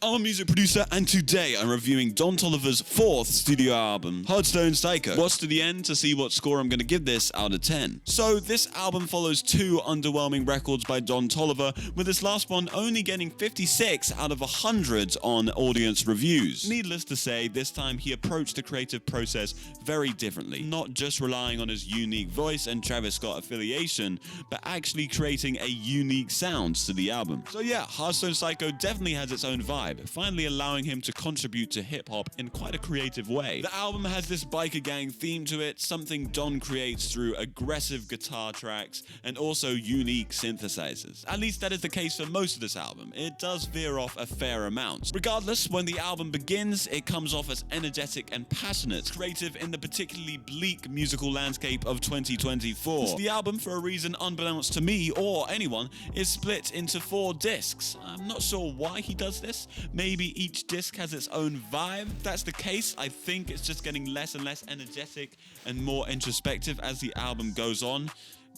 I'm a music producer, and today I'm reviewing Don Toliver's 4th studio album, HARDSTONE Psycho. Watch to the end to see what score I'm going to give this out of 10. So this album follows 2 underwhelming records by Don Toliver, with this last one only getting 56 out of 100 on audience reviews. Needless to say, this time he approached the creative process very differently, not just relying on his unique voice and Travis Scott affiliation, but actually creating a unique sound to the album. So yeah, HARDSTONE Psycho definitely has its own vibe, finally allowing him to contribute to hip-hop in quite a creative way. The album has this biker gang theme to it, something Don creates through aggressive guitar tracks and also unique synthesizers. At least that is the case for most of this album. It does veer off a fair amount. Regardless, when the album begins, it comes off as energetic and passionate, creative in the particularly bleak musical landscape of 2024. The album, for a reason unbeknownst to me or anyone, is split into 4 discs. I'm not sure why he does this. Maybe each disc has its own vibe. If that's the case, I think it's just getting less and less energetic and more introspective as the album goes on.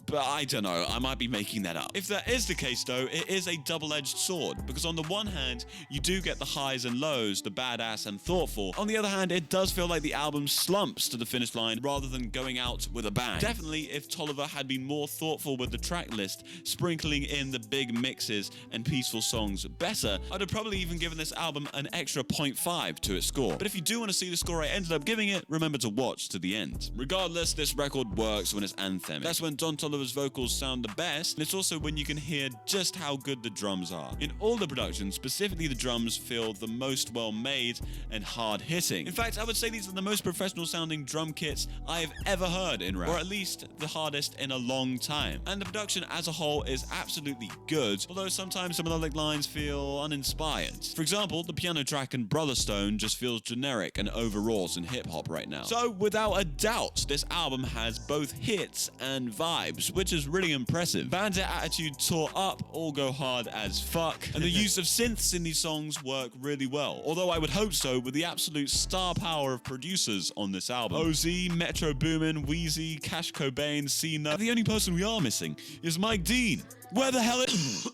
But I don't know, I might be making that up. If that is the case though, it is a double-edged sword, because on the one hand, you do get the highs and lows, the badass and thoughtful. On the other hand, it does feel like the album slumps to the finish line rather than going out with a bang. Definitely, if Toliver had been more thoughtful with the track list, sprinkling in the big mixes and peaceful songs better, I'd have probably even given this album an extra 0.5 to its score. But if you do want to see the score I ended up giving it, remember to watch to the end. Regardless, this record works when it's anthemic. That's when Don Toliver's vocals sound the best, and it's also when you can hear just how good the drums are. In all the production, specifically the drums feel the most well-made and hard-hitting. In fact, I would say these are the most professional-sounding drum kits I've ever heard in rap, or at least the hardest in a long time. And the production as a whole is absolutely good, although sometimes some of the lyric lines feel uninspired. For example, the piano track in Brother Stone just feels generic and overwrought in hip-hop right now. So, without a doubt, this album has both hits and vibes, which is really impressive. Bandit Attitude, Tore Up all go hard as fuck, and the use of synths in these songs work really well, although I would hope so with the absolute star power of producers on this album. OZ, Metro Boomin, Wheezy, Cash Cobain, Cena. The only person we are missing is Mike Dean. Where the hell is...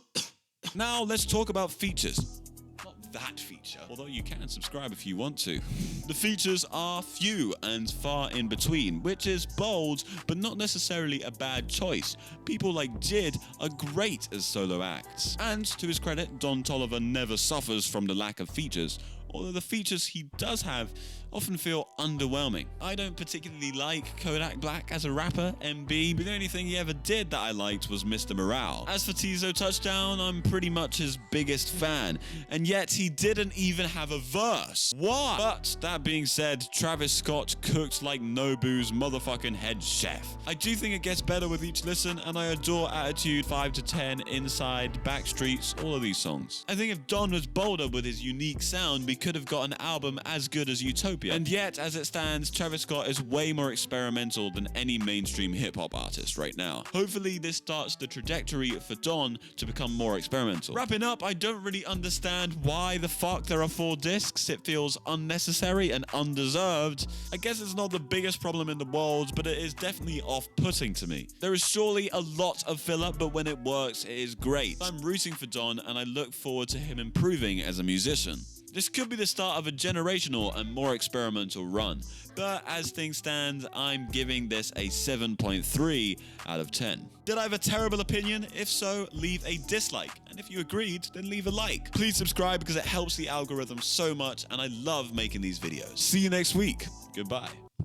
Now let's talk about features. That feature, although you can subscribe if you want to. The features are few and far in between, which is bold, but not necessarily a bad choice. People like Jid are great as solo acts. And to his credit, Don Toliver never suffers from the lack of features, although the features he does have often feel underwhelming. I don't particularly like Kodak Black as a rapper, MB, but the only thing he ever did that I liked was Mr. Morale. As for Tizo Touchdown, I'm pretty much his biggest fan, and yet he didn't even have a verse. Why? But that being said, Travis Scott cooked like Nobu's motherfucking head chef. I do think it gets better with each listen, and I adore Attitude, 5 to 10, Inside, Backstreets, all of these songs. I think if Don was bolder with his unique sound, we could have got an album as good as Utopia. And yet, as it stands, Travis Scott is way more experimental than any mainstream hip-hop artist right now. Hopefully, this starts the trajectory for Don to become more experimental. Wrapping up, I don't really understand why the fuck there are 4 discs. It feels unnecessary and undeserved. I guess it's not the biggest problem in the world, but it is definitely off-putting to me. There is surely a lot of filler, but when it works, it is great. I'm rooting for Don, and I look forward to him improving as a musician. This could be the start of a generational and more experimental run, but as things stand, I'm giving this a 7.3 out of 10. Did I have a terrible opinion? If so, leave a dislike, and if you agreed, then leave a like. Please subscribe because it helps the algorithm so much, and I love making these videos. See you next week. Goodbye.